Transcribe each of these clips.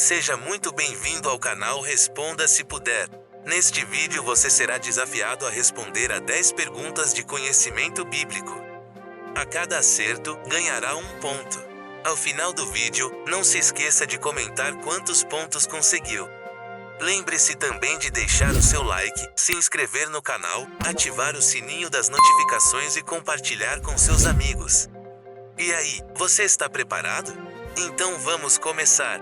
Seja muito bem-vindo ao canal Responda se puder. Neste vídeo você será desafiado a responder a 10 perguntas de conhecimento bíblico. A cada acerto, ganhará um ponto. Ao final do vídeo, não se esqueça de comentar quantos pontos conseguiu. Lembre-se também de deixar o seu like, se inscrever no canal, ativar o sininho das notificações e compartilhar com seus amigos. E aí, você está preparado? Então vamos começar.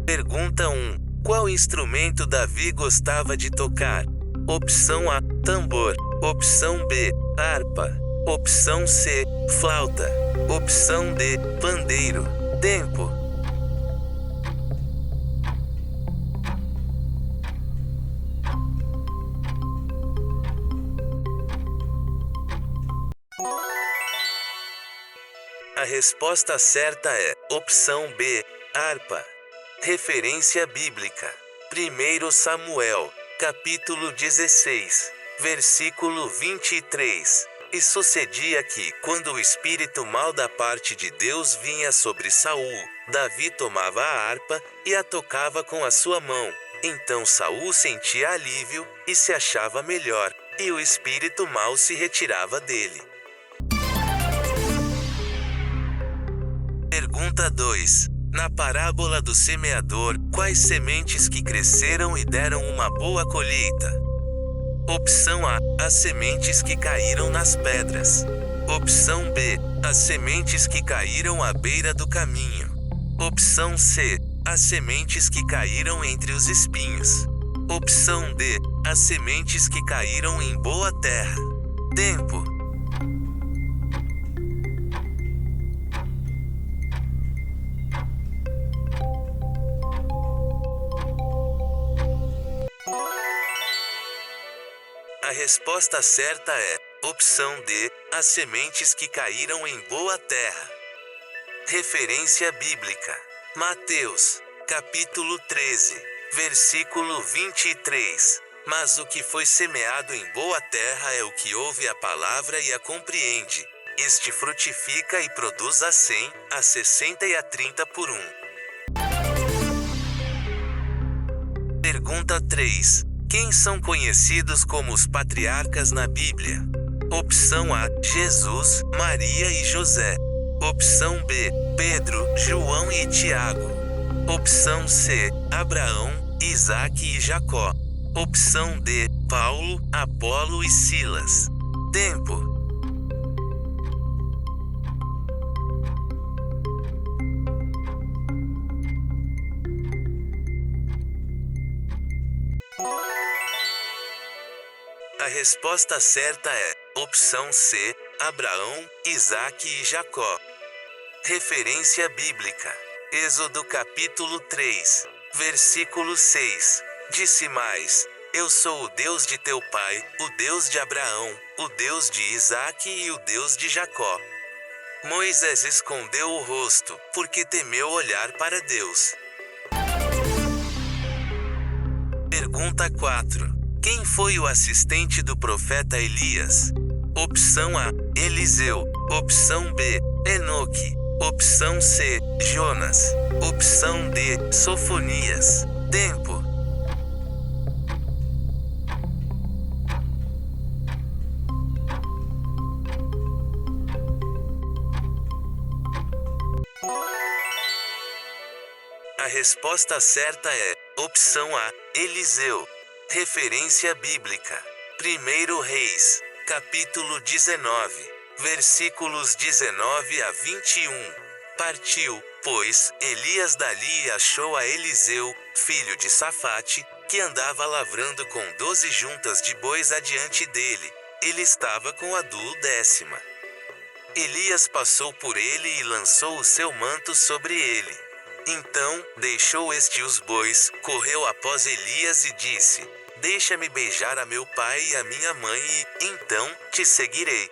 Pergunta 1. Qual instrumento Davi gostava de tocar? Opção A, tambor. Opção B, harpa. Opção C, flauta. Opção D, pandeiro. Tempo. A resposta certa é opção B, harpa. Referência bíblica. 1 Samuel, capítulo 16, versículo 23. E sucedia que, quando o espírito mau da parte de Deus vinha sobre Saul, Davi tomava a harpa e a tocava com a sua mão. Então Saul sentia alívio e se achava melhor, e o espírito mau se retirava dele. Pergunta 2. Na parábola do semeador, quais sementes que cresceram e deram uma boa colheita? Opção A, as sementes que caíram nas pedras. Opção B, as sementes que caíram à beira do caminho. Opção C, as sementes que caíram entre os espinhos. Opção D, as sementes que caíram em boa terra. Tempo. A resposta certa é opção D, as sementes que caíram em boa terra. Referência bíblica. Mateus, capítulo 13, versículo 23. Mas o que foi semeado em boa terra é o que ouve a palavra e a compreende. Este frutifica e produz a 100, a 60 e a 30 por 1. Pergunta 3. Quem são conhecidos como os patriarcas na Bíblia? Opção A, Jesus, Maria e José. Opção B, Pedro, João e Tiago. Opção C, Abraão, Isaque e Jacó. Opção D, Paulo, Apolo e Silas. Tempo. A resposta certa é opção C, Abraão, Isaque e Jacó. Referência bíblica. Êxodo capítulo 3, versículo 6. Disse mais: Eu sou o Deus de teu pai, o Deus de Abraão, o Deus de Isaque e o Deus de Jacó. Moisés escondeu o rosto, porque temeu olhar para Deus. Pergunta 4. Quem foi o assistente do profeta Elias? Opção A, Eliseu. Opção B, Enoque. Opção C, Jonas. Opção D, Sofonias. Tempo. A resposta certa é opção A, Eliseu. Referência bíblica. 1 Reis, capítulo 19, versículos 19 a 21. Partiu, pois, Elias dali e achou a Eliseu, filho de Safate, que andava lavrando com 12 juntas de bois adiante dele. Ele estava com a 10ª. Elias passou por ele e lançou o seu manto sobre ele. Então, deixou este os bois, correu após Elias e disse: Deixa-me beijar a meu pai e a minha mãe e, então, te seguirei.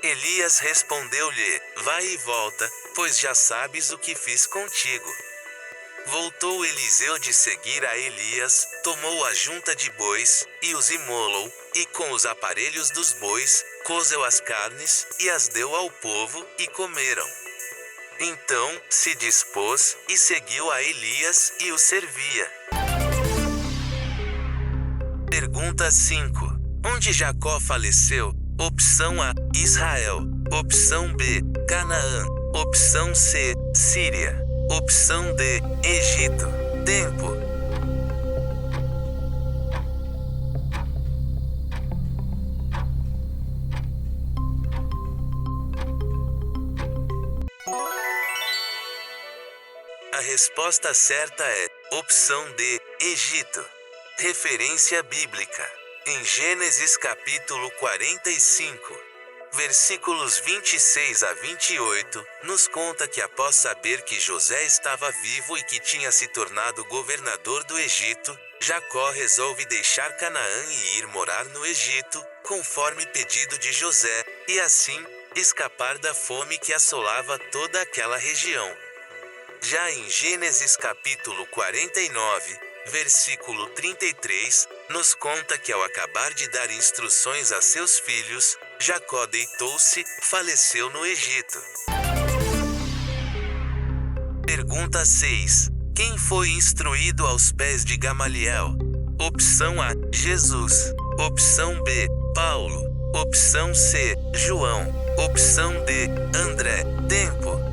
Elias respondeu-lhe: Vai e volta, pois já sabes o que fiz contigo. Voltou Eliseu de seguir a Elias, tomou a junta de bois, e os imolou, e com os aparelhos dos bois, cozeu as carnes, e as deu ao povo, e comeram. Então, se dispôs, e seguiu a Elias, e o servia. Pergunta 5. Onde Jacó faleceu? Opção A, Israel. Opção B, Canaã. Opção C, Síria. Opção D, Egito. Tempo. A resposta certa é opção D, Egito. Referência bíblica. Em Gênesis capítulo 45, versículos 26 a 28, nos conta que após saber que José estava vivo e que tinha se tornado governador do Egito, Jacó resolve deixar Canaã e ir morar no Egito, conforme pedido de José, e assim, escapar da fome que assolava toda aquela região. Já em Gênesis capítulo 49, versículo 33, nos conta que ao acabar de dar instruções a seus filhos, Jacó deitou-se, faleceu no Egito. Pergunta 6. Quem foi instruído aos pés de Gamaliel? Opção A, Jesus. Opção B, Paulo. Opção C, João. Opção D, André. Tempo.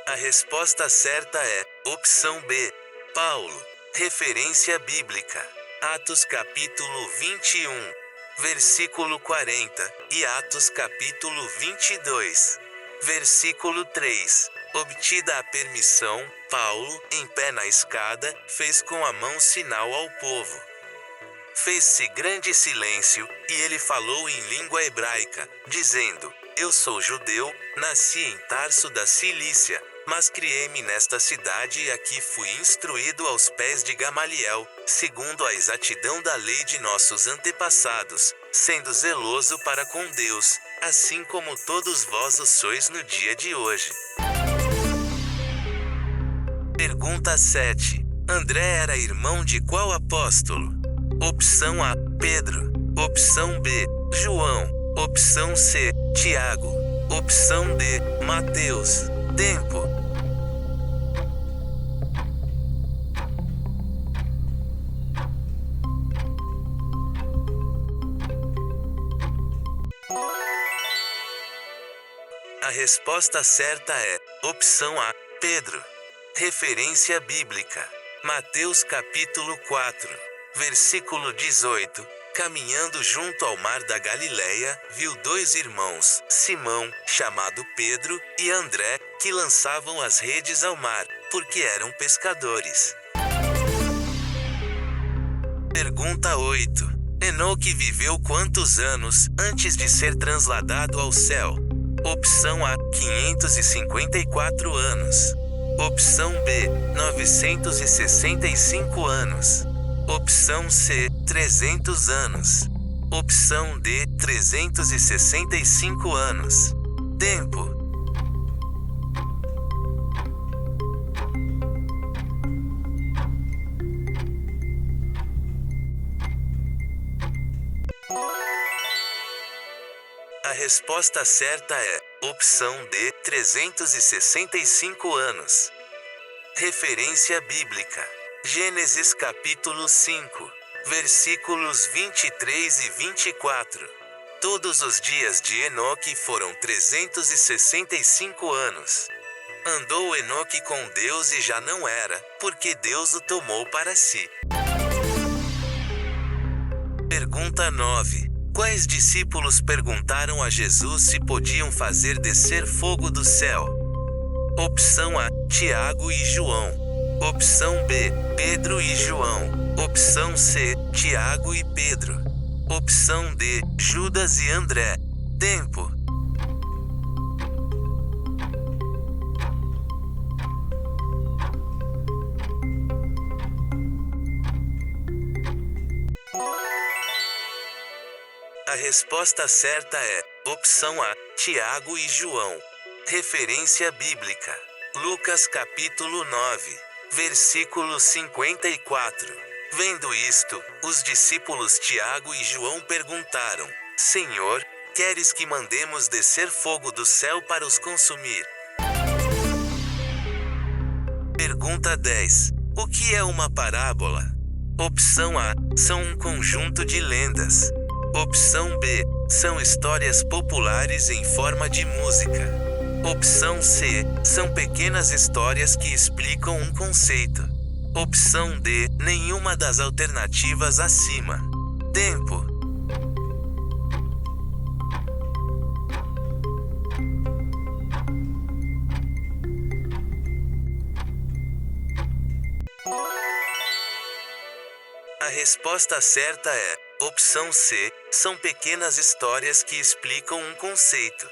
A resposta certa é opção B, Paulo. Referência bíblica. Atos capítulo 21, versículo 40, e Atos capítulo 22, versículo 3. Obtida a permissão, Paulo, em pé na escada, fez com a mão sinal ao povo. Fez-se grande silêncio, e ele falou em língua hebraica, dizendo: Eu sou judeu, nasci em Tarso da Cilícia, mas criei-me nesta cidade e aqui fui instruído aos pés de Gamaliel, segundo a exatidão da lei de nossos antepassados, sendo zeloso para com Deus, assim como todos vós o sois no dia de hoje. Pergunta 7. André era irmão de qual apóstolo? Opção A, Pedro. Opção B, João. Opção C, Tiago. Opção D, Mateus. Tempo. A resposta certa é opção A, Pedro. Referência bíblica. Mateus capítulo 4, versículo 18. Caminhando junto ao mar da Galileia, viu dois irmãos, Simão, chamado Pedro, e André, que lançavam as redes ao mar, porque eram pescadores. Pergunta 8. Enoque viveu quantos anos antes de ser transladado ao céu? Opção A, 554 anos. Opção B, 965 anos. Opção C, 300 anos. Opção D, 365 anos. Tempo. A resposta certa é opção D, 365 anos. Referência bíblica. Gênesis capítulo 5, versículos 23 e 24. Todos os dias de Enoque foram 365 anos. Andou Enoque com Deus e já não era, porque Deus o tomou para si. Pergunta 9. Quais discípulos perguntaram a Jesus se podiam fazer descer fogo do céu? Opção A, Tiago e João. Opção B, Pedro e João. Opção C, Tiago e Pedro. Opção D, Judas e André. Tempo. A resposta certa é opção A, Tiago e João. Referência bíblica. Lucas capítulo 9, Versículo 54. Vendo isto, os discípulos Tiago e João perguntaram: Senhor, queres que mandemos descer fogo do céu para os consumir? Pergunta 10. O que é uma parábola? Opção A. São um conjunto de lendas. Opção B. São histórias populares em forma de música. Opção C. São pequenas histórias que explicam um conceito. Opção D. Nenhuma das alternativas acima. Tempo. A resposta certa é: opção C. São pequenas histórias que explicam um conceito.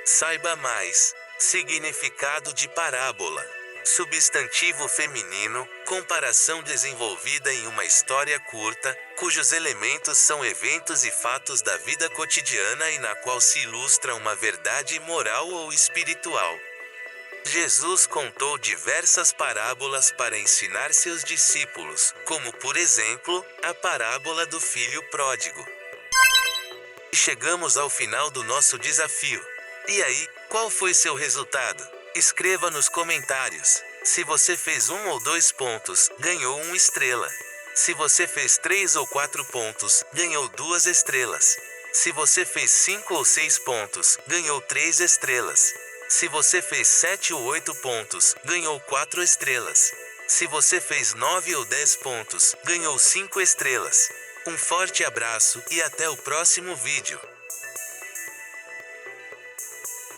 Saiba mais. Significado de parábola. Substantivo feminino, comparação desenvolvida em uma história curta, cujos elementos são eventos e fatos da vida cotidiana e na qual se ilustra uma verdade moral ou espiritual. Jesus contou diversas parábolas para ensinar seus discípulos, como por exemplo, a parábola do filho pródigo. Chegamos ao final do nosso desafio. E aí, qual foi seu resultado? Escreva nos comentários. Se você fez 1 ou 2 pontos, ganhou 1 estrela. Se você fez 3 ou 4 pontos, ganhou 2 estrelas. Se você fez 5 ou 6 pontos, ganhou 3 estrelas. Se você fez 7 ou 8 pontos, ganhou 4 estrelas. Se você fez 9 ou 10 pontos, ganhou 5 estrelas. Um forte abraço e até o próximo vídeo.